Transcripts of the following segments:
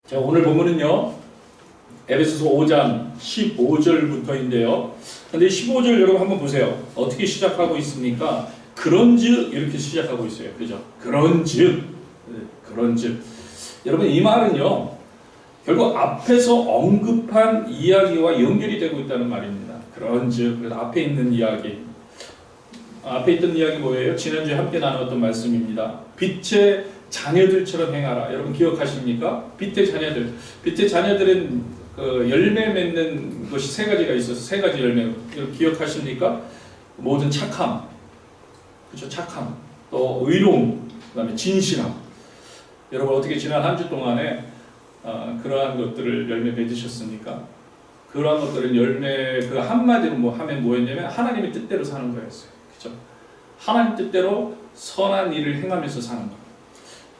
자, 오늘 본문은요, 에베소서 5장 15절부터인데요. 근데 15절 여러분 한번 보세요. 어떻게 시작하고 있습니까? 그런즉 이렇게 시작하고 있어요. 그죠? 그런즉. 여러분 이 말은요, 결국 앞에서 언급한 이야기와 연결이 되고 있다는 말입니다. 그런즉, 그래서 앞에 있는 이야기. 앞에 있던 이야기 뭐예요? 지난주에 함께 나눴던 말씀입니다. 빛의 자녀들처럼 행하라. 여러분 기억하십니까? 빛의 자녀들. 빛의 자녀들은 그 열매 맺는 것이 세 가지가 있어서 세 가지 열매. 기억하십니까? 모든 착함, 그렇죠? 착함, 또 의로움, 그다음에 진실함. 여러분 어떻게 지난 한 주 동안에 그러한 것들을 열매 맺으셨습니까? 그러한 것들은 열매 그 한마디로 하면 뭐였냐면 하나님의 뜻대로 사는 거였어요. 그렇죠? 하나님 뜻대로 선한 일을 행하면서 사는 거.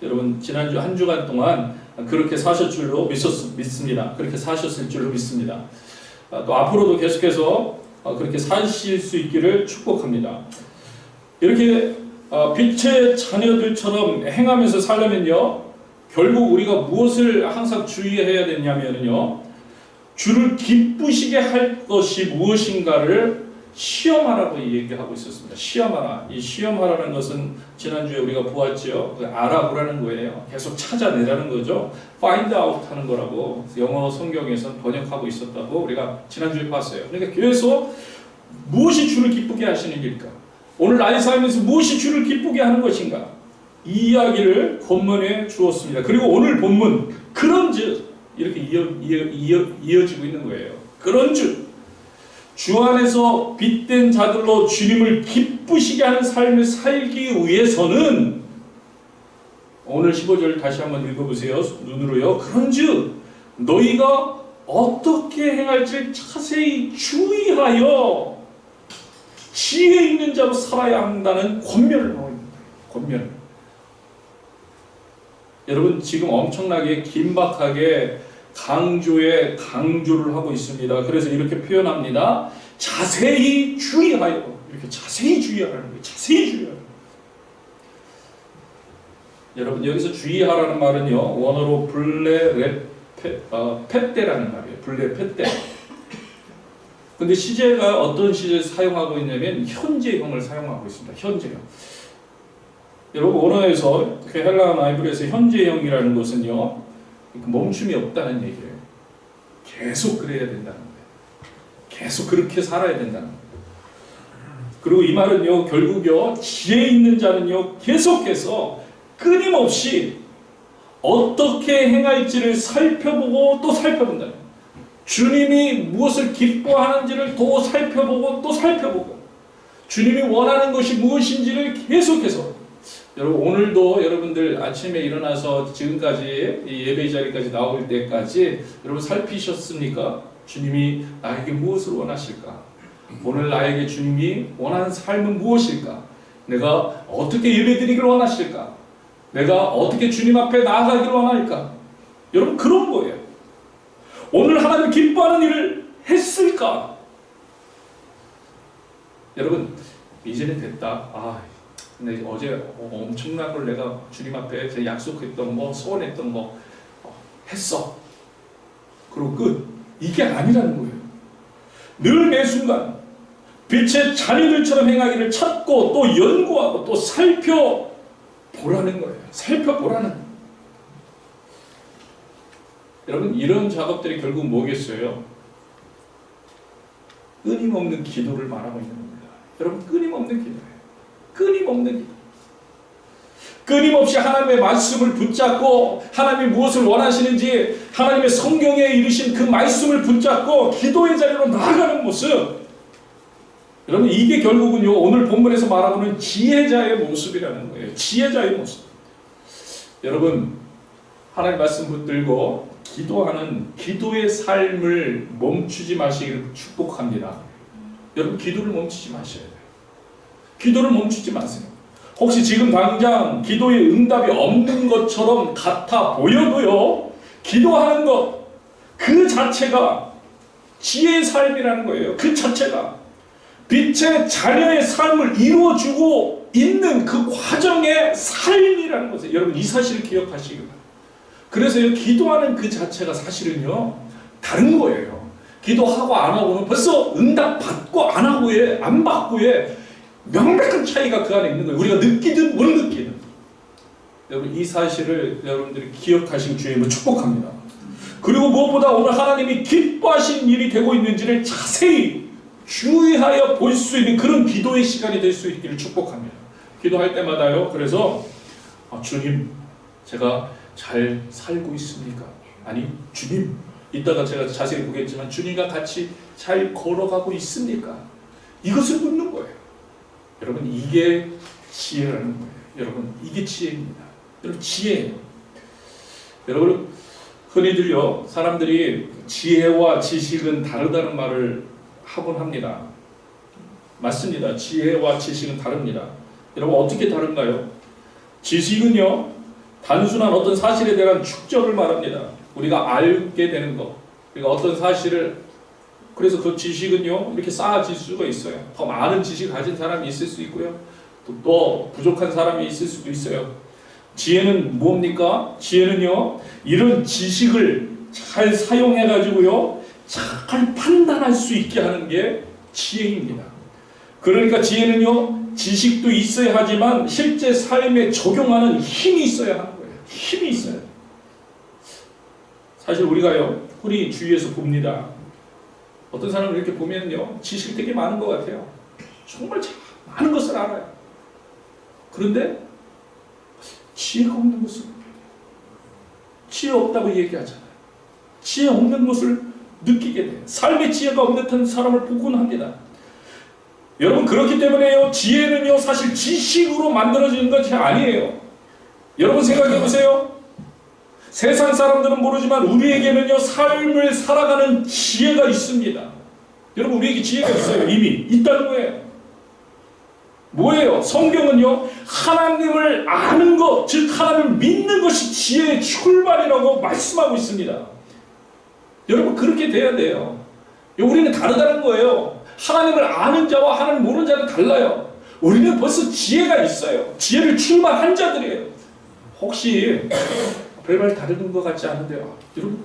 여러분 지난주 한 주간 동안 그렇게 사실 줄로 믿습니다. 그렇게 사셨을 줄로 믿습니다. 또 앞으로도 계속해서 그렇게 사실 수 있기를 축복합니다. 이렇게 빛의 자녀들처럼 행하면서 살려면요, 결국 우리가 무엇을 항상 주의해야 되냐면요, 주를 기쁘시게 할 것이 무엇인가를 시험하라고 얘기하고 있었습니다. 시험하라. 이 시험하라는 것은 지난주에 우리가 보았죠. 알아보라는 거예요. 계속 찾아내라는 거죠. find out 하는 거라고 영어 성경에서 번역하고 있었다고 우리가 지난주에 봤어요. 그러니까 계속 무엇이 주를 기쁘게 하시는 일일까? 오늘 나의 삶에서 무엇이 주를 기쁘게 하는 것인가? 이 이야기를 본문에 주었습니다. 그리고 오늘 본문 그런즉 이렇게 이어지고 있는 거예요. 그런즉 주 안에서 빛된 자들로 주님을 기쁘시게 하는 삶을 살기 위해서는, 오늘 15절 다시 한번 읽어보세요. 눈으로요. 그런즉 너희가 어떻게 행할지 자세히 주의하여 지혜 있는 자로 살아야 한다는 권면을 하고 있는 거예요. 권면. 여러분 지금 엄청나게 긴박하게 강조를 하고 있습니다. 그래서 이렇게 표현합니다. 자세히 주의하여. 이렇게 자세히 주의하라는 거예요. 자세히 주의하라. 여러분 여기서 주의하라는 말은요, 원어로 페떼라는 말이에요. 페떼. 근데 시제가 어떤 시제를 사용하고 있냐면 현재형을 사용하고 있습니다. 현재형. 여러분 원어에서 그 헬라 바이블에서 현재형이라는 것은요, 멈춤이 없다는 얘기예요. 계속 그래야 된다는 거예요. 계속 그렇게 살아야 된다는 거예요. 그리고 이 말은요, 결국요, 지혜 있는 자는요, 계속해서 끊임없이 어떻게 행할지를 살펴보고 또 살펴본다는 거예요. 주님이 무엇을 기뻐하는지를 또 살펴보고 또 살펴보고, 주님이 원하는 것이 무엇인지를 계속해서. 여러분 오늘도 여러분들 아침에 일어나서 지금까지 이 예배 자리까지 나올 때까지 여러분 살피셨습니까? 주님이 나에게 무엇을 원하실까? 오늘 나에게 주님이 원하는 삶은 무엇일까? 내가 어떻게 예배드리기를 원하실까? 내가 어떻게 주님 앞에 나아가기를 원할까? 여러분 그런 거예요. 오늘 하나님 기뻐하는 일을 했을까? 여러분 이제는 됐다. 근데 어제 엄청난 걸 내가 주님 앞에 제가 약속했던 거, 소원했던 거 했어. 그리고 끝. 이게 아니라는 거예요. 늘 매 순간 빛의 자녀들처럼 행하기를 찾고 또 연구하고 또 살펴보라는 거예요. 살펴보라는 거예요. 여러분 이런 작업들이 결국 뭐겠어요? 끊임없는 기도를 말하고 있는 겁니다. 여러분 끊임없는 기도예요. 끊임없는 기도. 끊임없이 하나님의 말씀을 붙잡고 하나님이 무엇을 원하시는지 하나님의 성경에 이르신 그 말씀을 붙잡고 기도의 자리로 나아가는 모습. 여러분 이게 결국은요, 오늘 본문에서 말하고는 지혜자의 모습이라는 거예요. 지혜자의 모습. 여러분 하나님 말씀 붙들고 기도하는 기도의 삶을 멈추지 마시기를 축복합니다. 여러분 기도를 멈추지 마셔야 돼요. 기도를 멈추지 마세요. 혹시 지금 당장 기도의 응답이 없는 것처럼 같아 보여도요, 기도하는 것 그 자체가 지혜의 삶이라는 거예요. 그 자체가 빛의 자녀의 삶을 이루어주고 있는 그 과정의 삶이라는 것을 여러분 이 사실을 기억하시기 바랍니다. 그래서요, 기도하는 그 자체가 사실은요 다른 거예요. 기도하고 안 하고는 벌써 응답 받고 안 하고에 안 받고에 명백한 차이가 그 안에 있는 거예요. 우리가 느끼든 못 느끼든. 여러분, 이 사실을 여러분들이 기억하시고 주의 이름으로 축복합니다. 그리고 무엇보다 오늘 하나님이 기뻐하신 일이 되고 있는지를 자세히 주의하여 볼 수 있는 그런 기도의 시간이 될 수 있기를 축복합니다. 기도할 때마다요, 그래서 주님, 제가 잘 살고 있습니까? 아니, 주님, 이따가 제가 자세히 보겠지만 주님과 같이 잘 걸어가고 있습니까? 이것을 묻는 거예요. 여러분, 이게 지혜라는 거예요. 여러분, 이게 지혜입니다. 여러분, 지혜예요. 여러분, 흔히들요, 사람들이 지혜와 지식은 다르다는 말을 하곤 합니다. 맞습니다. 지혜와 지식은 다릅니다. 여러분, 어떻게 다른가요? 지식은요, 단순한 어떤 사실에 대한 축적을 말합니다. 우리가 알게 되는 것. 그러니까 어떤 사실을, 그래서 그 지식은요, 이렇게 쌓아질 수가 있어요. 더 많은 지식을 가진 사람이 있을 수 있고요. 또 부족한 사람이 있을 수도 있어요. 지혜는 뭡니까? 지혜는요, 이런 지식을 잘 사용해가지고요, 잘 판단할 수 있게 하는 게 지혜입니다. 그러니까 지혜는요, 지식도 있어야 하지만 실제 삶에 적용하는 힘이 있어야 하는 거예요. 힘이 있어요. 사실 우리가요, 흔히 주위에서 봅니다. 어떤 사람을 이렇게 보면요, 지식이 되게 많은 것 같아요. 정말 많은 것을 알아요. 그런데 지혜가 없는 것을, 지혜 없다고 얘기하잖아요. 지혜 없는 것을 느끼게 돼요. 삶의 지혜가 없는 사람을 보곤 합니다. 여러분, 그렇기 때문에요, 지혜는요, 사실 지식으로 만들어지는 것이 아니에요. 여러분, 생각해 보세요. 세상 사람들은 모르지만 우리에게는요, 삶을 살아가는 지혜가 있습니다. 여러분, 우리에게 지혜가 있어요. 이미 있다는 거예요. 뭐예요? 성경은요, 하나님을 아는 것, 즉 하나님을 믿는 것이 지혜의 출발이라고 말씀하고 있습니다. 여러분, 그렇게 돼야 돼요. 우리는 다르다는 거예요. 하나님을 아는 자와 하나님 모르는 자는 달라요. 우리는 벌써 지혜가 있어요. 지혜를 출발한 자들이에요. 혹시 별말 다른 것 같지 않은데요, 여러분,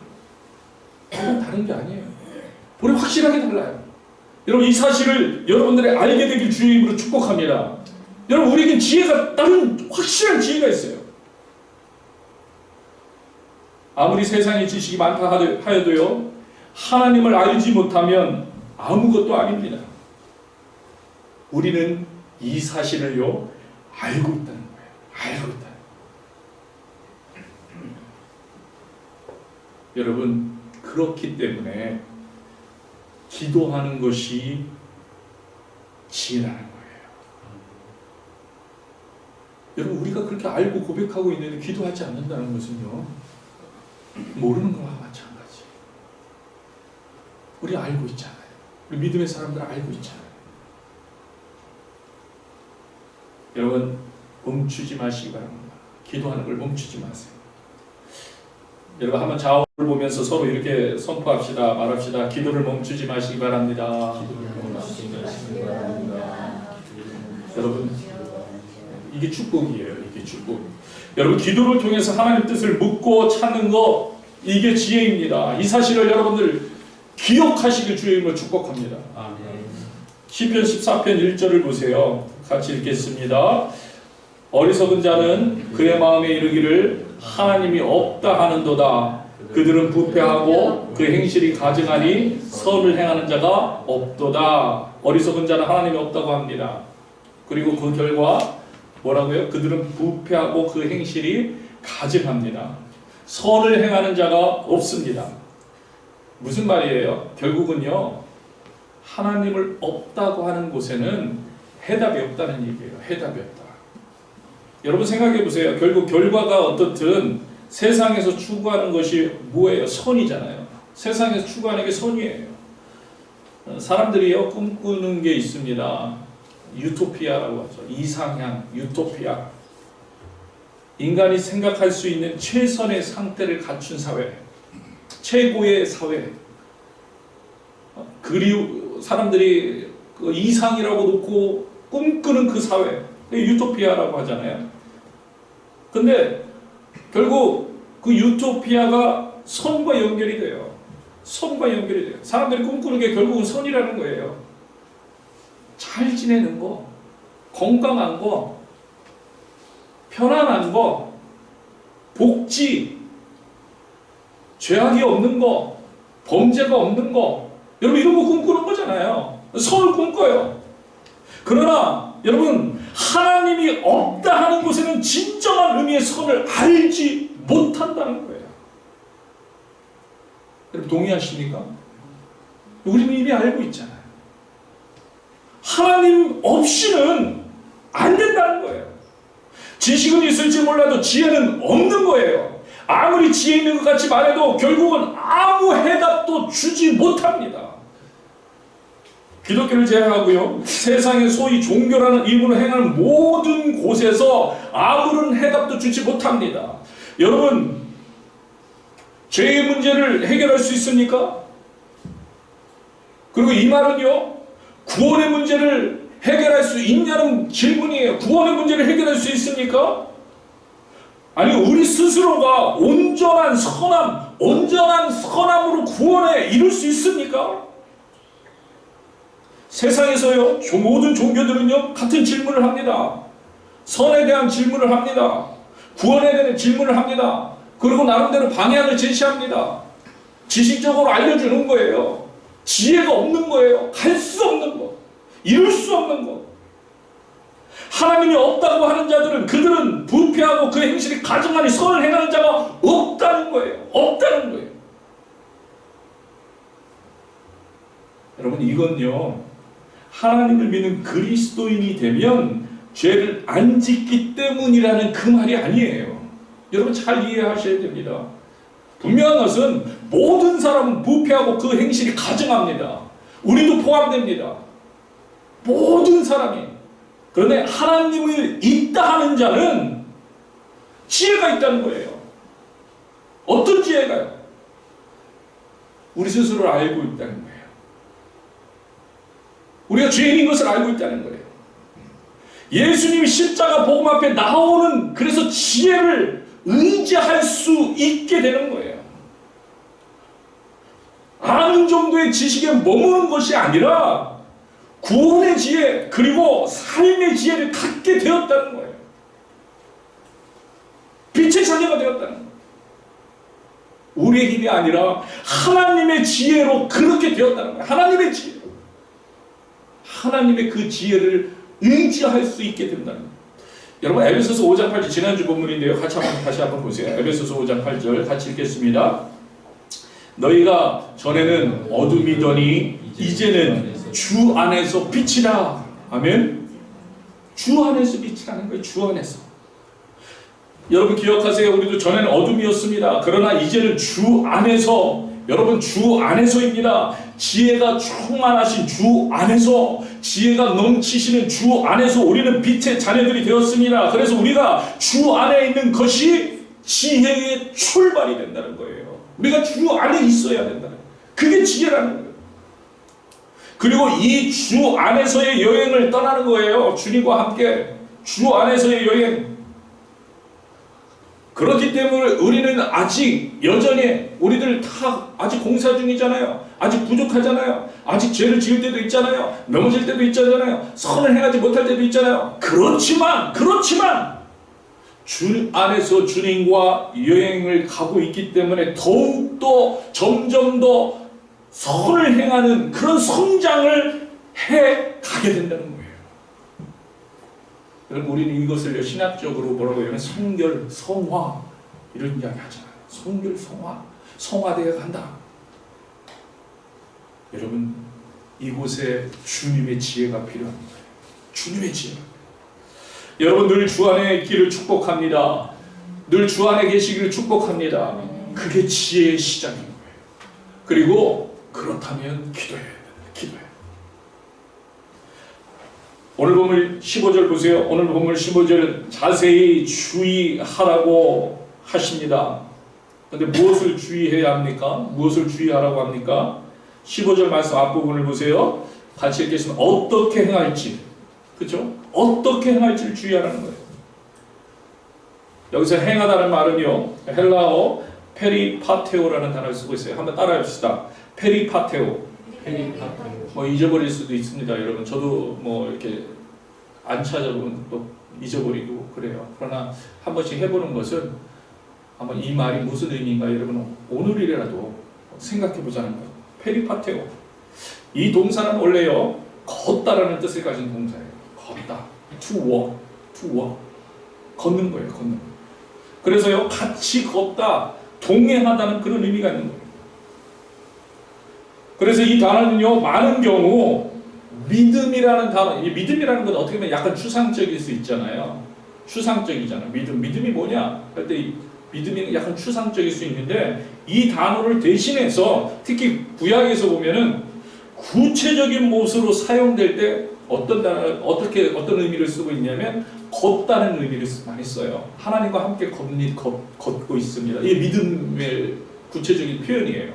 그건 다른 게 아니에요. 우리 확실하게 달라요. 여러분, 이 사실을 여러분들이 알게 되길 주의 이름으로 축복합니다. 여러분, 우리에겐 지혜가, 다른 확실한 지혜가 있어요. 아무리 세상의 지식이 많다 하여도요, 하나님을 알지 못하면 아무것도 아닙니다. 우리는 이 사실을요, 알고 있다는 거예요. 알고 있다. 여러분, 그렇기 때문에 기도하는 것이 지혜라는 거예요. 여러분, 우리가 그렇게 알고 고백하고 있는데 기도하지 않는다는 것은요, 모르는 것과 마찬가지. 우리 알고 있잖아요. 우리 믿음의 사람들 알고 있잖아요. 여러분, 멈추지 마시기 바랍니다. 기도하는 걸 멈추지 마세요. 여러분, 한번 좌우를 보면서 서로 이렇게 선포합시다. 말합시다. 기도를 멈추지 마시기 바랍니다. 여러분, 이게 축복이에요. 이게 축복. 여러분, 기도를 통해서 하나님 뜻을 묻고 찾는 것, 이게 지혜입니다. 이 사실을 여러분들 기억하시길 주의 이름으로 축복합니다. 시편 14편 1절을 보세요. 같이 읽겠습니다. 어리석은 자는 그의 마음에 이르기를 하나님이 없다 하는도다. 그들은 부패하고 그 행실이 가증하니 선을 행하는 자가 없도다. 어리석은 자는 하나님이 없다고 합니다. 그리고 그 결과 뭐라고요? 그들은 부패하고 그 행실이 가증합니다. 선을 행하는 자가 없습니다. 무슨 말이에요? 결국은요, 하나님을 없다고 하는 곳에는 해답이 없다는 얘기예요. 해답이 없다. 여러분, 생각해 보세요. 결국 결과가 어떻든 세상에서 추구하는 것이 뭐예요? 선이잖아요. 세상에서 추구하는 게 선이에요. 사람들이요, 꿈꾸는 게 있습니다. 유토피아라고 하죠. 이상향, 유토피아. 인간이 생각할 수 있는 최선의 상태를 갖춘 사회, 최고의 사회. 그리고 사람들이 그 이상이라고 놓고 꿈꾸는 그 사회, 유토피아라고 하잖아요. 근데 결국 그 유토피아가 선과 연결이 돼요. 선과 연결이 돼요. 사람들이 꿈꾸는 게 결국은 선이라는 거예요. 잘 지내는 거, 건강한 거, 편안한 거, 복지, 죄악이 없는 거, 범죄가 없는 거, 여러분 이런 거 꿈꾸는 거잖아요. 선을 꿈꿔요. 그러나 여러분 하나님이 없다 하는 곳에는 진정한 의미의 선을 알지 못한다는 거예요. 여러분 동의하십니까? 우리는 이미 알고 있잖아요. 하나님 없이는 안 된다는 거예요. 지식은 있을지 몰라도 지혜는 없는 거예요. 아무리 지혜 있는 것 같이 말해도 결국은 아무 해답도 주지 못합니다. 기독교를 제외하고요, 세상에 소위 종교라는 이름으로 행하는 모든 곳에서 아무런 해답도 주지 못합니다. 여러분, 죄의 문제를 해결할 수 있습니까? 그리고 이 말은요, 구원의 문제를 해결할 수 있냐는 질문이에요. 구원의 문제를 해결할 수 있습니까? 아니, 우리 스스로가 온전한 선함으로 구원에 이룰 수 있습니까? 세상에서요, 모든 종교들은요, 같은 질문을 합니다. 선에 대한 질문을 합니다. 구원에 대한 질문을 합니다. 그리고 나름대로 방향을 제시합니다. 지식적으로 알려주는 거예요. 지혜가 없는 거예요. 할 수 없는 거. 이룰 수 없는 거. 하나님이 없다고 하는 자들은 그들은 부패하고 그 행실이 가증하니 선을 행하는 자가 없다는 거예요. 없다는 거예요. 여러분 이건요, 하나님을 믿는 그리스도인이 되면 죄를 안 짓기 때문이라는 그 말이 아니에요. 여러분 잘 이해하셔야 됩니다. 분명한 것은 모든 사람은 부패하고 그 행실이 가증합니다. 우리도 포함됩니다. 모든 사람이. 그런데 하나님을 있다 하는 자는 지혜가 있다는 거예요. 어떤 지혜가요? 우리 스스로를 알고 있다는 거예요. 우리가 죄인인 것을 알고 있다는 거예요. 예수님이 십자가 복음 앞에 나오는 그래서 지혜를 의지할 수 있게 되는 거예요. 아는 정도의 지식에 머무는 것이 아니라 구원의 지혜 그리고 삶의 지혜를 갖게 되었다는 거예요. 빛의 자녀가 되었다는 거예요. 우리의 힘이 아니라 하나님의 지혜로 그렇게 되었다는 거예요. 하나님의 지혜로. 하나님의 그 지혜를 의지할 수 있게 된다는 거예요. 여러분 에베소서 5장 8절 지난주 본문인데요. 다시 한번 보세요. 에베소서 5장 8절 같이 읽겠습니다. 너희가 전에는 어둠이더니 이제는 주 안에서 빛이라. 아멘. 주 안에서 빛이라는 거예요. 주 안에서. 여러분 기억하세요. 우리도 전에는 어둠이었습니다. 그러나 이제는 주 안에서, 여러분 주 안에서입니다. 지혜가 충만하신 주 안에서, 지혜가 넘치시는 주 안에서 우리는 빛의 자녀들이 되었습니다. 그래서 우리가 주 안에 있는 것이 지혜의 출발이 된다는 거예요. 우리가 주 안에 있어야 된다는 거예요. 그게 지혜라는 거예요. 그리고 이 주 안에서의 여행을 떠나는 거예요. 주님과 함께 주 안에서의 여행. 그렇기 때문에 우리는 아직 여전히 우리들 다 아직 공사 중이잖아요. 아직 부족하잖아요. 아직 죄를 지을 때도 있잖아요. 넘어질 때도 있잖아요. 선을 행하지 못할 때도 있잖아요. 그렇지만 주 안에서 주님과 여행을 가고 있기 때문에 더욱더 점점 더 선을 행하는 그런 성장을 해 가게 된다는 거예요. 여러분 우리는 이것을 신학적으로 뭐라고 해요? 성결, 성화 이런 이야기 하잖아요. 성결, 성화, 성화되어 간다. 여러분 이곳에 주님의 지혜가 필요합니다. 주님의 지혜가. 여러분 늘 주 안에 있기를 축복합니다. 늘 주 안에 계시기를 축복합니다. 그게 지혜의 시작인 거예요. 그리고 그렇다면 기도해야 됩니다. 기도해야. 오늘 본문 15절 보세요. 오늘 본문 15절 자세히 주의하라고 하십니다. 그런데 무엇을 주의해야 합니까? 무엇을 주의하라고 합니까? 15절 말씀 앞부분을 보세요. 같이 읽겠습니다. 어떻게 행할지. 그렇죠? 어떻게 행할지를 주의하라는 거예요. 여기서 행하다는 말은요, 헬라어 페리파테오라는 단어를 쓰고 있어요. 한번 따라해 봅시다. 페리파테오. 뭐 잊어버릴 수도 있습니다, 여러분. 저도 뭐 이렇게 안 찾아보면 또 잊어버리고 그래요. 그러나 한 번씩 해보는 것은 한번 이 말이 무슨 의미인가 여러분 오늘이라도 생각해 보자는 거예요. 페리파테오. 이 동사는 원래요 걷다라는 뜻을 가진 동사예요. 걷다. To walk. To walk. 걷는 거예요. 걷는 거. 그래서요 같이 걷다, 동행하다는 그런 의미가 있는 거예요. 그래서 이 단어는요 많은 경우 믿음이라는 단어, 이 믿음이라는 건 어떻게 보면 약간 추상적일 수 있잖아요. 추상적이잖아. 믿음이 뭐냐 할 때 믿음이 약간 추상적일 수 있는데 이 단어를 대신해서 특히 구약에서 보면은 구체적인 모습으로 사용될 때 어떤 의미를 쓰고 있냐면 걷다는 의미를 많이 써요. 하나님과 함께 걷고 있습니다. 이게 믿음의 구체적인 표현이에요.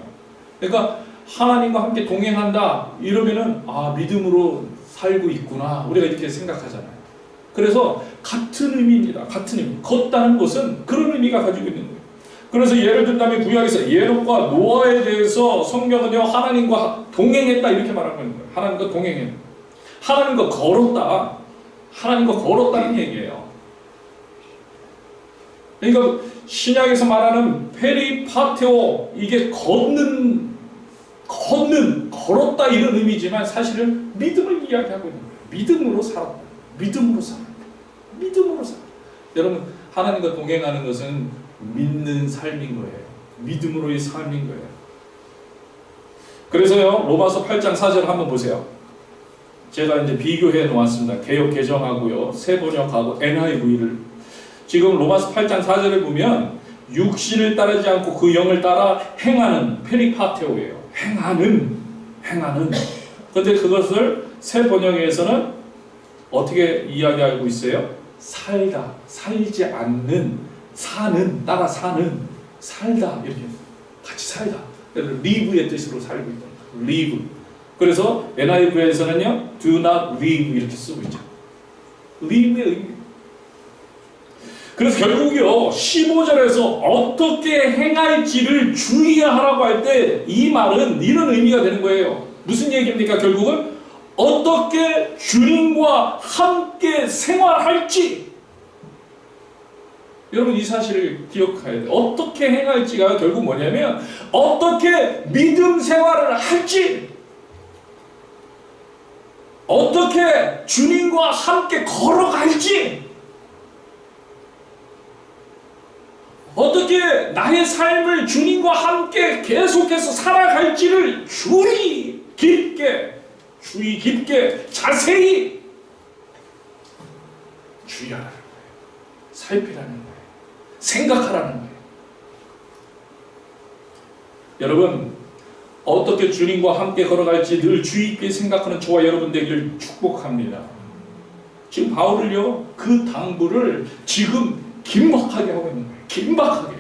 그러니까 하나님과 함께 동행한다 이러면은 아 믿음으로 살고 있구나 우리가 이렇게 생각하잖아요. 그래서 같은 의미입니다. 같은 의미. 걷다는 것은 그런 의미가 가지고 있는 거예요. 그래서 예를 든다면 구약에서 예롭과 노아에 대해서 성경은요 하나님과 동행했다 이렇게 말하고 있는 거예요. 하나님과 동행했다. 하나님과 걸었다. 하나님과 걸었다는 얘기예요. 그러니까 신약에서 말하는 페리파테오 이게 걸었다 이런 의미지만 사실은 믿음을 이야기하고 있는 거예요. 믿음으로 살았다. 믿음으로 살았다. 믿음으로 살았다. 여러분 하나님과 동행하는 것은 믿는 삶인 거예요. 믿음으로의 삶인 거예요. 그래서요 로마서 8장 4절 한번 보세요. 제가 이제 비교해 놓았습니다. 개역 개정하고요 새 번역하고 NIV를 지금 로마서 8장 4절을 보면 육신을 따르지 않고 그 영을 따라 행하는 페리파테오예요. 행하는. 그런데 그것을 새 번역에서는 어떻게 이야기하고 있어요? 살다, 살지 않는, 사는, 따라 사는, 살다 이렇게 같이 살다. live의 뜻으로 살고 있다. live. 그래서 NIV에서는요, do not live 이렇게 쓰고 있죠. live의 의미. 그래서 결국요 15절에서 어떻게 행할지를 주의하라고 할 때 이 말은 이런 의미가 되는 거예요. 무슨 얘기입니까? 결국은 어떻게 주님과 함께 생활할지. 여러분 이 사실을 기억해야 돼요. 어떻게 행할지가 결국 뭐냐면 어떻게 믿음 생활을 할지, 어떻게 주님과 함께 걸어갈지, 어떻게 나의 삶을 주님과 함께 계속해서 살아갈지를 주의 깊게 자세히 주의하라는 거예요. 살피라는 거예요. 생각하라는 거예요. 여러분 어떻게 주님과 함께 걸어갈지 늘 주의 깊게 생각하는 저와 여러분 되기를 축복합니다. 지금 바울을요 그 당부를 지금 긴박하게 하고 있는 거예요. 긴박하게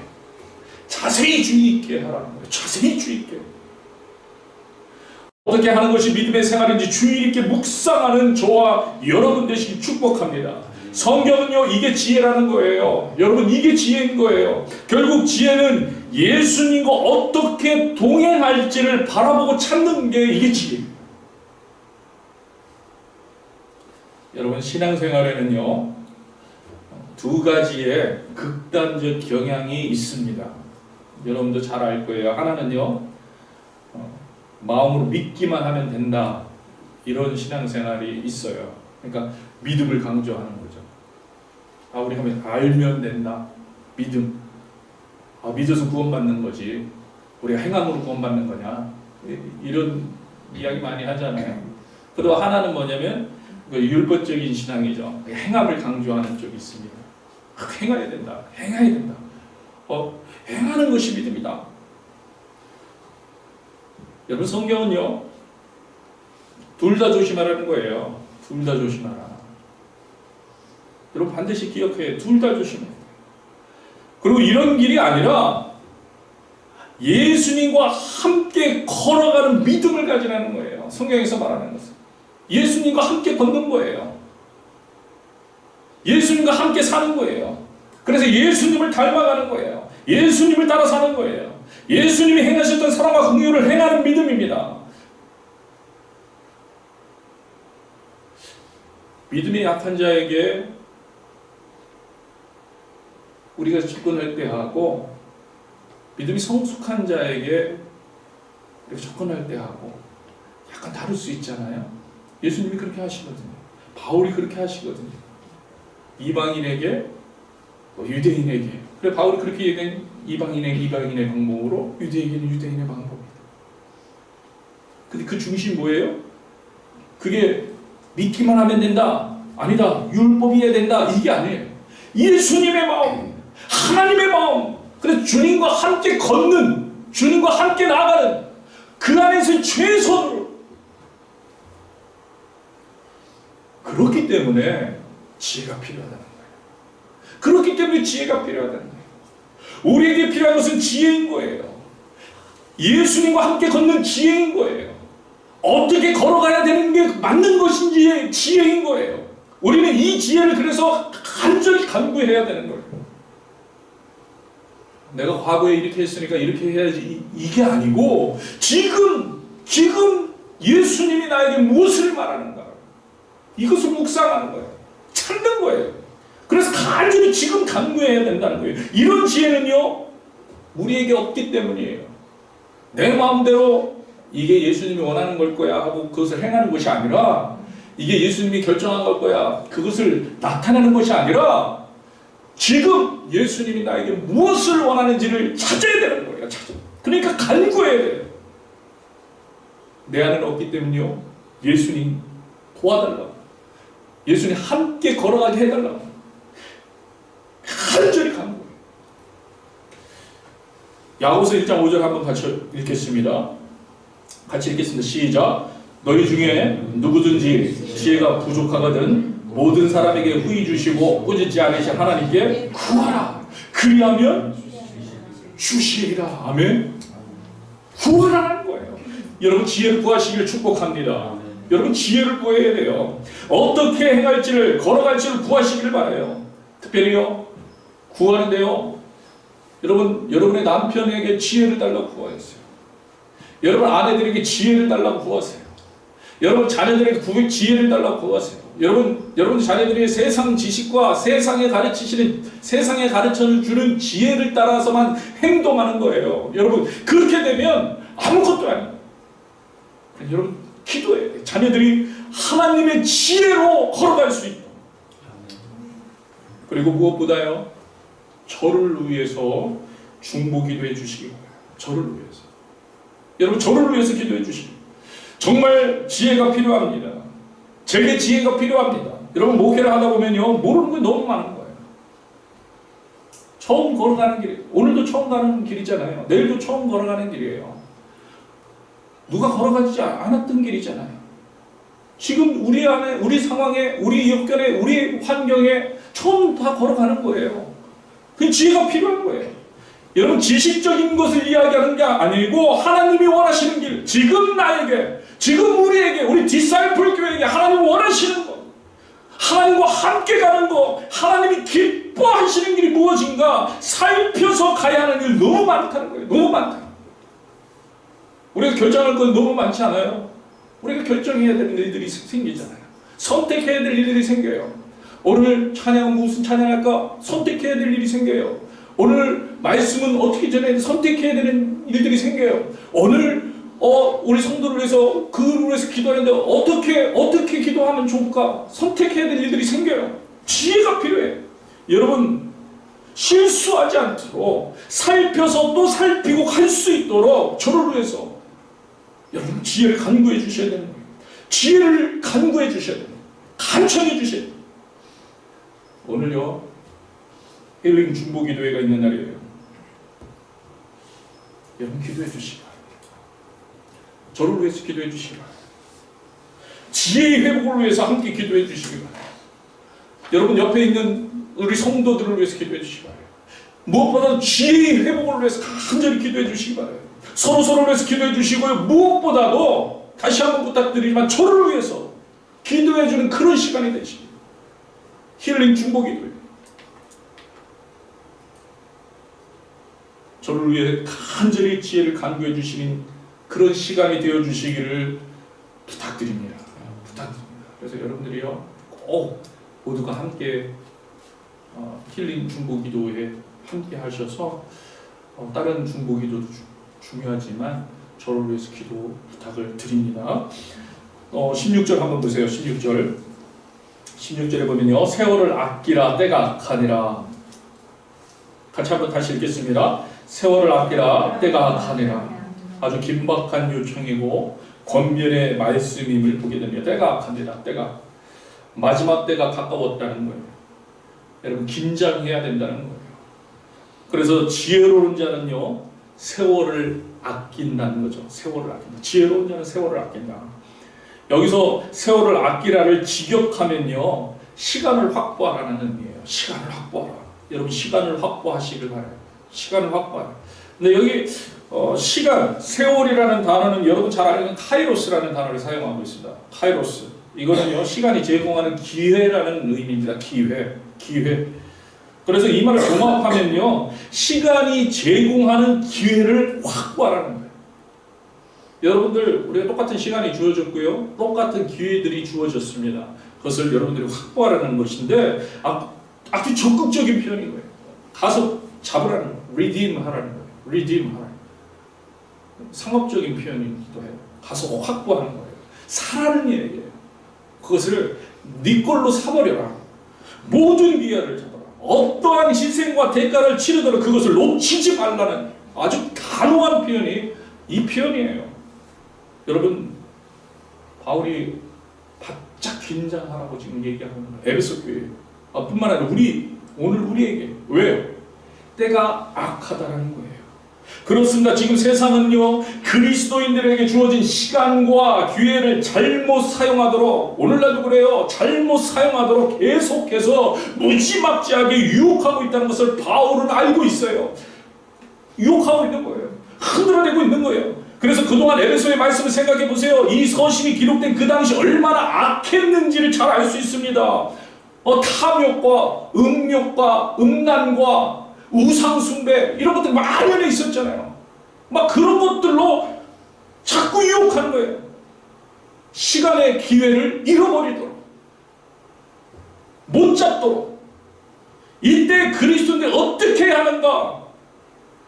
자세히 주의 있게 하라는 거예요. 자세히 주의 있게. 어떻게 하는 것이 믿음의 생활인지 주의 있게 묵상하는 저와 여러분 되시길 축복합니다. 성경은요 이게 지혜라는 거예요. 여러분 이게 지혜인 거예요. 결국 지혜는 예수님과 어떻게 동행할지를 바라보고 찾는 게 이게 지혜입니다. 여러분 신앙생활에는요 두 가지의 극단적 경향이 있습니다. 여러분도 잘 알 거예요. 하나는요 마음으로 믿기만 하면 된다 이런 신앙생활이 있어요. 그러니까 믿음을 강조하는 거죠. 우리가 알면 된다. 믿음. 믿어서 구원받는 거지 우리가 행함으로 구원받는 거냐 이런 이야기 많이 하잖아요. 그리고 하나는 뭐냐면 율법적인 신앙이죠. 행함을 강조하는 쪽이 있습니다. 행해야 된다. 행하는 것이 믿음이다. 여러분 성경은요 둘 다 조심하라는 거예요. 둘 다 조심하라. 여러분 반드시 기억해요. 둘 다 조심해야 돼요. 그리고 이런 길이 아니라 예수님과 함께 걸어가는 믿음을 가지라는 거예요. 성경에서 말하는 것은 예수님과 함께 걷는 거예요. 예수님과 함께 사는 거예요. 그래서 예수님을 닮아가는 거예요. 예수님을 따라 사는 거예요. 예수님이 행하셨던 사랑과 긍휼을 행하는 믿음입니다. 믿음이 약한 자에게 우리가 접근할 때 하고, 믿음이 성숙한 자에게 우리가 접근할 때 하고 약간 다를 수 있잖아요. 예수님이 그렇게 하시거든요. 바울이 그렇게 하시거든요. 이방인에게 유대인에게. 그래 바울이 그렇게 얘기한 이방인의 방법으로, 유대인에게는 유대인의 방법이다. 근데 그 중심이 뭐예요? 그게 믿기만 하면 된다, 아니다, 율법이어야 된다, 이게 아니에요. 예수님의 마음, 하나님의 마음, 그래서 주님과 함께 걷는, 주님과 함께 나아가는 그 안에서 최선으로. 그렇기 때문에 지혜가 필요하다는 거예요. 그렇기 때문에 지혜가 필요하다는 거예요. 우리에게 필요한 것은 지혜인 거예요. 예수님과 함께 걷는 지혜인 거예요. 어떻게 걸어가야 되는 게 맞는 것인지 지혜인 거예요. 우리는 이 지혜를 그래서 간절히 간구해야 되는 거예요. 내가 과거에 이렇게 했으니까 이렇게 해야지, 이게 아니고 지금 예수님이 나에게 무엇을 말하는가, 이것을 묵상하는 거예요. 찾는 거예요. 그래서 간절히 지금 간구해야 된다는 거예요. 이런 지혜는요, 우리에게 없기 때문이에요. 내 마음대로 이게 예수님이 원하는 걸 거야 하고 그것을 행하는 것이 아니라, 이게 예수님이 결정한 걸 거야, 그것을 나타내는 것이 아니라, 지금 예수님이 나에게 무엇을 원하는지를 찾아야 되는 거예요. 그러니까 간구해야 돼요. 내 안에는 없기 때문에요, 예수님 도와달라고, 예수님 함께 걸어가게 해달라고 간절히 간구해요. 야고보서 1장 5절 한번 같이 읽겠습니다. 같이 읽겠습니다. 시작. 너희 중에 누구든지 지혜가 부족하거든 모든 사람에게 후히 주시고 꾸짖지 않으신 하나님께 구하라. 그리하면 주시리라. 아멘. 구하라는 거예요. 여러분 지혜를 구하시길 축복합니다. 여러분 지혜를 구해야 돼요. 어떻게 행할지를, 걸어갈지를 구하시기를 바라요. 특별히요, 구하는데요, 여러분의 남편에게 지혜를 달라고 구하세요. 여러분 아내들에게 지혜를 달라고 구하세요. 여러분 자녀들에게 지혜를 달라고 구하세요. 여러분 자녀들이 세상 지식과 세상에 가르쳐주는 지혜를 따라서만 행동하는 거예요. 여러분 그렇게 되면 아무것도 아니에요. 여러분 기도해야 돼요. 자녀들이 하나님의 지혜로 걸어갈 수 있도록. 그리고 무엇보다요, 저를 위해서 중보기도해 주시기 바랍니다. 저를 위해서. 여러분 저를 위해서 기도해 주시기. 정말 지혜가 필요합니다. 제게 지혜가 필요합니다. 여러분 목회를 하다 보면요, 모르는 게 너무 많은 거예요. 처음 걸어가는 길, 오늘도 처음 가는 길이잖아요. 내일도 처음 걸어가는 길이에요. 누가 걸어가지 않았던 길이잖아요. 지금 우리 안에, 우리 상황에, 우리 역견에, 우리 환경에 처음 다 걸어가는 거예요. 그 지혜가 필요한 거예요. 여러분 지식적인 것을 이야기하는 게 아니고 하나님이 원하시는 길, 지금 나에게, 지금 우리에게, 우리 디사이플 교회에게 하나님이 원하시는 것, 하나님과 함께 가는 것, 하나님이 기뻐하시는 길이 무엇인가 살펴서 가야 하는 일 너무 많다는 거예요. 너무 많다. 우리가 결정할 건 너무 많지 않아요? 우리가 결정해야 되는 일들이 생기잖아요. 선택해야 될 일들이 생겨요. 오늘 찬양 무슨 찬양할까? 선택해야 될 일이 생겨요. 오늘 말씀은 어떻게 전해야 돼? 선택해야 되는 일들이 생겨요. 오늘 우리 성도를 위해서, 그를 위해서 기도하는데 어떻게 기도하면 좋을까? 선택해야 될 일들이 생겨요. 지혜가 필요해. 여러분 실수하지 않도록 살펴서 또 살피고 갈 수 있도록 저를 위해서 여러분 지혜를 간구해 주셔야 되는 거예요. 지혜를 간구해 주셔야 돼요. 간청해 주셔야 돼요. 오늘요 힐링 중보기도회가 있는 날이에요. 여러분 기도해 주시기 바랍니다. 저를 위해서 기도해 주시기 바랍니다. 지혜의 회복을 위해서 함께 기도해 주시기 바랍니다. 여러분 옆에 있는 우리 성도들을 위해서 기도해 주시기 바랍니다. 무엇보다 지혜의 회복을 위해서 간절히 기도해 주시기 바랍니다. 서로를 위해서 기도해 주시고요, 무엇보다도 다시 한번 부탁드리지만 저를 위해서 기도해 주는 그런 시간이 되시기. 힐링 중보기도회. 저를 위해 간절히 지혜를 간구해 주시는 그런 시간이 되어 주시기를 부탁드립니다. 그래서 여러분들이요 꼭 모두가 함께 힐링 중보기도에 함께 하셔서 다른 중보기도도 중요하지만 저를 위해서 기도 부탁을 드립니다. 16절 한번 보세요. 16절에 보면요, 세월을 아끼라 때가 악하니라. 같이 한번 다시 읽겠습니다. 세월을 아끼라 때가 악하니라. 아주 긴박한 요청이고 권면의 말씀임을 보게 됩니다. 때가 악하니라. 때가 마지막 때가 가까웠다는 거예요. 여러분 긴장해야 된다는 거예요. 그래서 지혜로운 자는요 세월을 아낀다는 거죠. 세월을 아낀다. 지혜로운 자는 세월을 아낀다. 여기서 세월을 아끼라를 직역하면요 시간을 확보하라는 의미예요. 시간을 확보하라. 여러분 시간을 확보하시길 바라요. 시간을 확보하라. 근데 여기 시간, 세월이라는 단어는 여러분 잘 아는 카이로스라는 단어를 사용하고 있습니다. 카이로스. 이거는요 시간이 제공하는 기회라는 의미입니다. 기회. 그래서 이 말을 종합하면요 시간이 제공하는 기회를 확보하라는 거예요. 여러분들 우리가 똑같은 시간이 주어졌고요 똑같은 기회들이 주어졌습니다. 그것을 여러분들이 확보하라는 것인데 아주 적극적인 표현인 거예요. 가서 잡으라는 거예요. redeem 하라는 거예요. redeem 하라. 상업적인 표현이기도 해요. 가서 확보하는 거예요. 사라는 얘기예요. 그것을 네 걸로 사버려라. 모든 기회를 잡아라. 어떠한 희생과 대가를 치르더라도 그것을 놓치지 말라는 아주 단호한 표현이 이 표현이에요. 여러분 바울이 바짝 긴장하라고 지금 얘기하는 거예요. 에베소 교회 뿐만 아니라 오늘 우리에게 왜요? 때가 악하다는 거예요. 그렇습니다. 지금 세상은요 그리스도인들에게 주어진 시간과 기회를 잘못 사용하도록 오늘날도 그래요. 잘못 사용하도록 계속해서 무지막지하게 유혹하고 있다는 것을 바울은 알고 있어요. 유혹하고 있는 거예요. 흔들어내고 있는 거예요. 그래서 그동안 에베소의 말씀을 생각해 보세요. 이 서신이 기록된 그 당시 얼마나 악했는지를 잘 알 수 있습니다. 탐욕과 음욕과 음란과 우상숭배 이런 것들 만연해 있었잖아요. 막 그런 것들로 자꾸 유혹하는 거예요. 시간의 기회를 잃어버리도록 못 잡도록. 이때 그리스도인들이 어떻게 해야 하는가?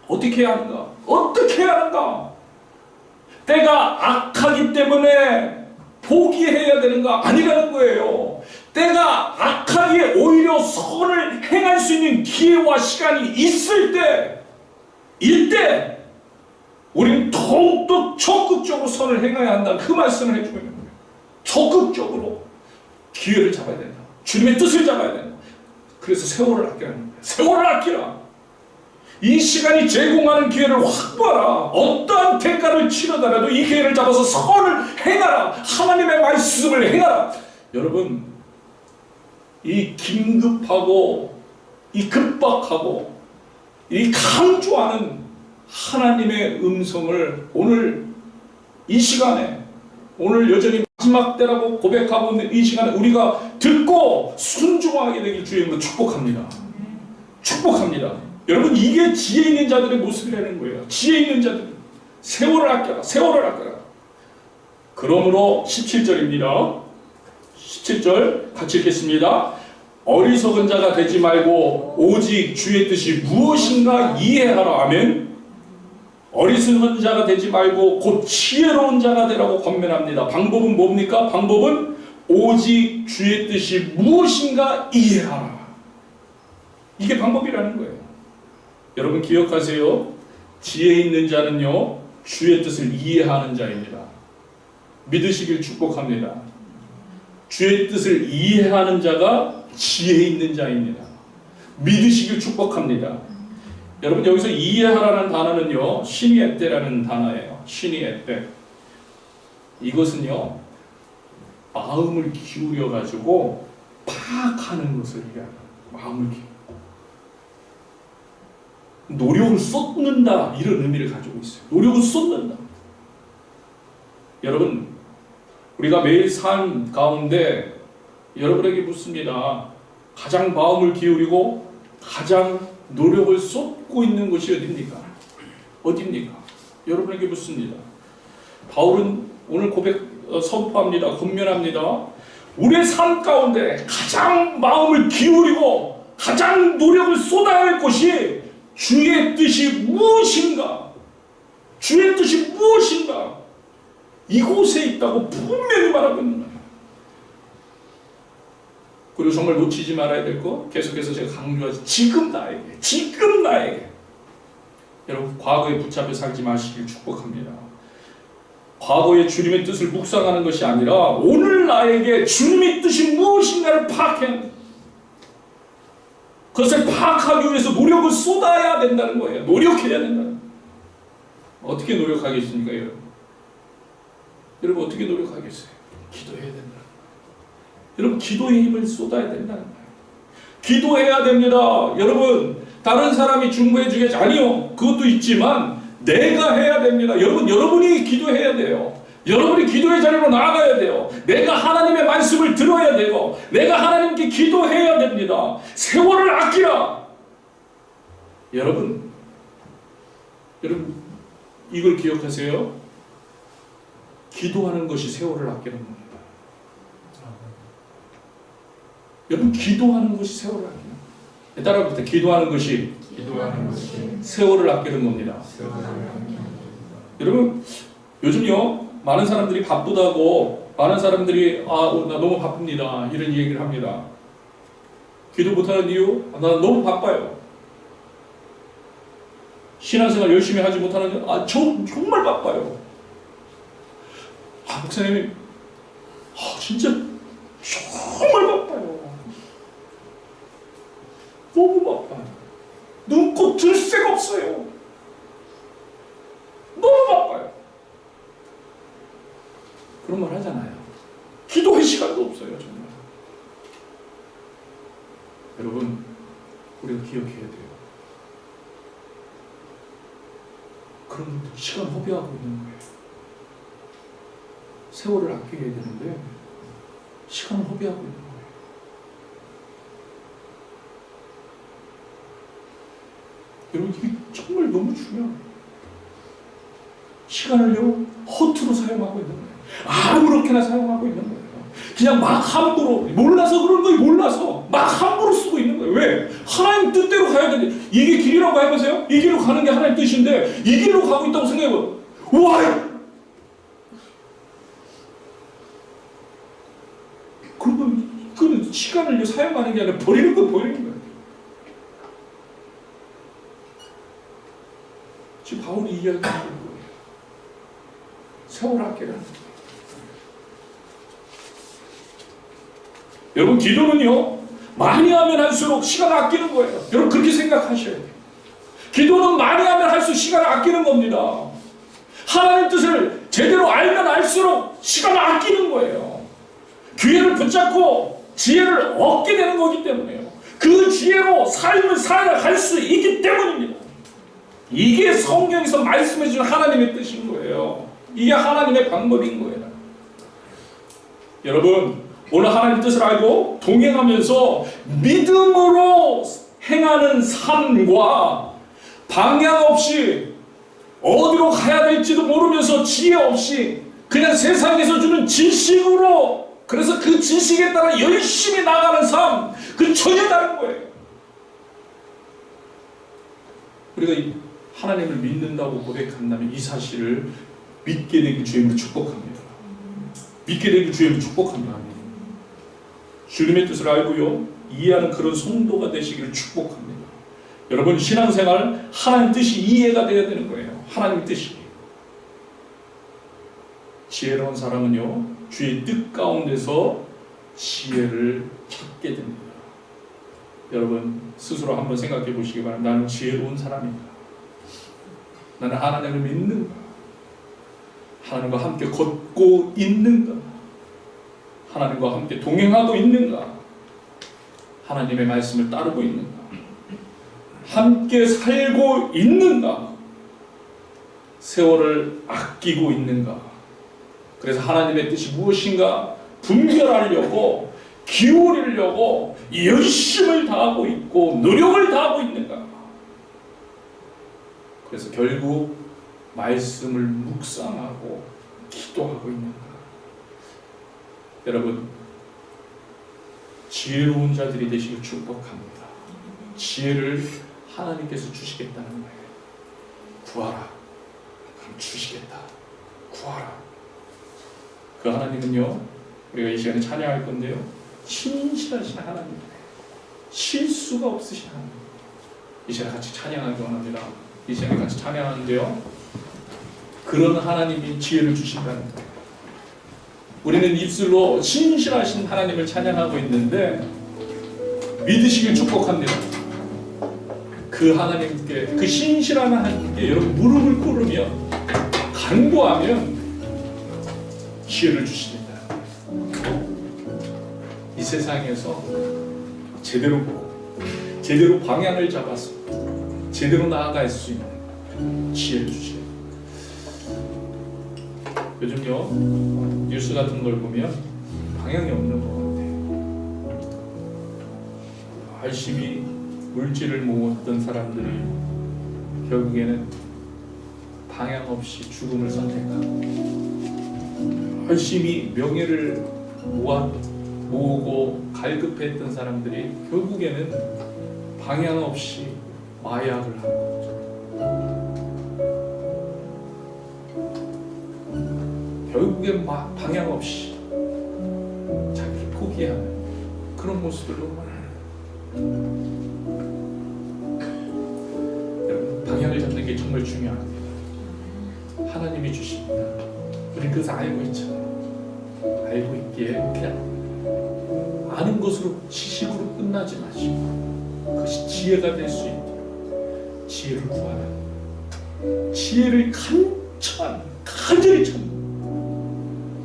어떻게 해야 하는가? 어떻게 해야 하는가? 때가 악하기 때문에 포기해야 되는가? 아니라는 거예요. 때가 악하기에 오히려 선을 행할 수 있는 기회와 시간이 있을 때, 이때 우리는 더욱더 적극적으로 선을 행해야 한다. 그 말씀을 해주고 있는 거예요. 적극적으로 기회를 잡아야 된다. 주님의 뜻을 잡아야 된다. 그래서 세월을 아끼라는 거예요. 세월을 아끼라. 이 시간이 제공하는 기회를 확보하라. 어떠한 대가를 치르더라도 이 기회를 잡아서 선을 행하라. 하나님의 말씀을 행하라. 여러분 이 긴급하고 이 급박하고 이 강조하는 하나님의 음성을 오늘 이 시간에 오늘 여전히 마지막 때라고 고백하고 있는 이 시간에 우리가 듣고 순종하게 되길 주님으로 축복합니다. 축복합니다. 여러분 이게 지혜 있는 자들의 모습이라는 거예요. 지혜 있는 자들 세월을 아껴라. 세월을 아껴라. 그러므로 17절입니다. 17절 같이 읽겠습니다. 어리석은 자가 되지 말고 오직 주의 뜻이 무엇인가 이해하라. 아멘. 어리석은 자가 되지 말고 곧 지혜로운 자가 되라고 권면합니다. 방법은 뭡니까? 방법은 오직 주의 뜻이 무엇인가 이해하라. 이게 방법이라는 거예요. 여러분 기억하세요. 지혜 있는 자는요 주의 뜻을 이해하는 자입니다. 믿으시길 축복합니다. 주의 뜻을 이해하는 자가 지혜 있는 자입니다. 믿으시길 축복합니다. 여러분 여기서 이해하라는 단어는요 시니에떼라는 단어예요. 시니에떼. 이것은요 마음을 기울여 가지고 파악하는 것을 얘기하는 마음을 기울여 노력을 쏟는다 이런 의미를 가지고 있어요. 노력을 쏟는다. 여러분 우리가 매일 삶 가운데 여러분에게 묻습니다. 가장 마음을 기울이고 가장 노력을 쏟고 있는 것이 어디입니까? 어디입니까? 여러분에게 묻습니다. 바울은 오늘 선포합니다. 권면합니다. 우리의 삶 가운데 가장 마음을 기울이고 가장 노력을 쏟아야 할 것이 주의 뜻이 무엇인가? 주의 뜻이 무엇인가? 이곳에 있다고 분명히 말하고 있는 거예요. 그리고 정말 놓치지 말아야 될 거 계속해서 제가 강조하지, 지금 나에게 여러분, 과거에 붙잡혀 살지 마시길 축복합니다. 과거의 주님의 뜻을 묵상하는 것이 아니라 오늘 나에게 주님의 뜻이 무엇인가를 파악해야, 그것을 파악하기 위해서 노력을 쏟아야 된다는 거예요. 노력해야 된다는 거예요. 어떻게 노력하겠습니까, 여러분? 여러분 어떻게 노력하겠어요? 기도해야 된다는 거예요. 여러분 기도의 힘을 쏟아야 된다는 거예요. 기도해야 됩니다. 여러분 다른 사람이 중보해 주겠지, 아니요, 그것도 있지만 내가 해야 됩니다. 여러분이 기도해야 돼요. 여러분이 기도의 자리로 나아가야 돼요. 내가 하나님의 말씀을 들어야 되고 내가 하나님께 기도해야 됩니다. 세월을 아끼라. 여러분 이걸 기억하세요. 기도하는 것이 세월을 아끼는 겁니다. 여러분 기도하는 것이 세월을 아끼는 겁니다. 따라합시다. 기도하는 것이 세월을 아끼는 겁니다. 여러분 요즘요 많은 사람들이 바쁘다고, 많은 사람들이 나 너무 바쁩니다 이런 얘기를 합니다. 기도 못하는 이유? 나 너무 바빠요. 신앙생활 열심히 하지 못하는 이유? 정말 바빠요. 목사님 진짜 정말 바빠요. 너무 바빠요. 눈꽃 들 새가 없어요. 너무 바빠요. 그런 말 하잖아요. 기도할 시간도 없어요. 정말. 여러분 우리가 기억해야 돼요. 그런 것도 시간 허비하고 있는 거예요. 세월을 아껴야 되는데 시간을 허비하고 있는 거예요. 여러분 이게 정말 너무 중요해요. 시간을요 허투루 사용하고 있는 거예요. 아무렇게나 사용하고 있는 거예요. 그냥 막 함부로, 몰라서 그런 거예요. 몰라서 막 함부로 쓰고 있는 거예요. 왜? 하나님 뜻대로 가야 되는데, 이게 길이라고 해보세요. 이 길로 가는 게 하나님 뜻인데 이 길로 가고 있다고 생각해봐요. 와! 그러면 시간을 사용하는 게 아니라 버리는 거예요. 지금 바울이 이야기하는 거예요. 세월 아끼라는 거예요. 여러분 기도는요 많이 하면 할수록 시간을 아끼는 거예요. 여러분 그렇게 생각하셔야 돼요. 기도는 많이 하면 할수록 시간을 아끼는 겁니다. 하나님 뜻을 제대로 알면 알수록 시간을 아끼는 거예요. 기회를 붙잡고 지혜를 얻게 되는 거기 때문에요. 그 지혜로 삶을 살아갈 수 있기 때문입니다. 이게 성경에서 말씀해 주는 하나님의 뜻인 거예요. 이게 하나님의 방법인 거예요. 여러분 오늘 하나님 뜻을 알고 동행하면서 믿음으로 행하는 삶과 방향 없이 어디로 가야 될지도 모르면서 지혜 없이 그냥 세상에서 주는 지식으로, 그래서 그 지식에 따라 열심히 나가는 삶, 그 전혀 다른 거예요. 우리가 하나님을 믿는다고 고백한다면 이 사실을 믿게 되길 주님으로 축복합니다. 믿게 되길 주님으로 축복합니다. 주님의 뜻을 알고요 이해하는 그런 성도가 되시기를 축복합니다. 여러분 신앙생활 하나님 뜻이 이해가 되어야 되는 거예요. 하나님 뜻이. 지혜로운 사람은요 주의 뜻 가운데서 지혜를 찾게 됩니다. 여러분 스스로 한번 생각해 보시기 바랍니다. 나는 지혜로운 사람인가? 나는 하나님을 믿는가? 하나님과 함께 걷고 있는가? 하나님과 함께 동행하고 있는가? 하나님의 말씀을 따르고 있는가? 함께 살고 있는가? 세월을 아끼고 있는가? 그래서 하나님의 뜻이 무엇인가 분별하려고 기울이려고 열심을 다하고 있고 노력을 다하고 있는가? 그래서 결국 말씀을 묵상하고 기도하고 있는 거예요. 여러분, 지혜로운 자들이 되시길 축복합니다. 지혜를 하나님께서 주시겠다는 거예요. 구하라. 그럼 주시겠다. 구하라. 그 하나님은요, 우리가 이 시간에 찬양할 건데요, 신실하신 하나님, 실수가 없으신 하나님. 이 시간에 같이 찬양하기 원합니다. 이 시간에 같이 찬양하는데요, 그런 하나님이 지혜를 주신다는 거예요. 우리는 입술로 신실하신 하나님을 찬양하고 있는데 믿으시길 축복합니다. 그 하나님께, 그 신실한 하나님께 여러분 무릎을 꿇으며 간구하면 지혜를 주십니다. 이 세상에서 제대로 보고 제대로 방향을 잡아서 제대로 나아갈 수 있는 지혜를 주시옵소서. 요즘요, 뉴스 같은 걸 보면 방향이 없는 것 같아요. 열심히 물질을 모았던 사람들이 결국에는 방향 없이 죽음을 선택하고, 열심히 명예를 모으고 갈급했던 사람들이 결국에는 방향 없이 마약을 하고, 결국엔 방향 없이 자기를 포기하는 그런 모습들도 많아요. 여러분, 방향을 잡는 게 정말 중요합니다. 하나님이 주십니다. 우리 그것을 알고 있잖아요. 알고 있기에 그냥 아는 것으로, 지식으로 끝나지 마시고 그것이 지혜가 될 수 있도록 지혜를 구하라. 지혜를 간절히 찾는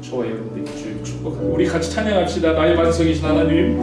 저와 여러분들이 주를 축복합니다. 우리 같이 찬양합시다. 나의 반석이신 하나님,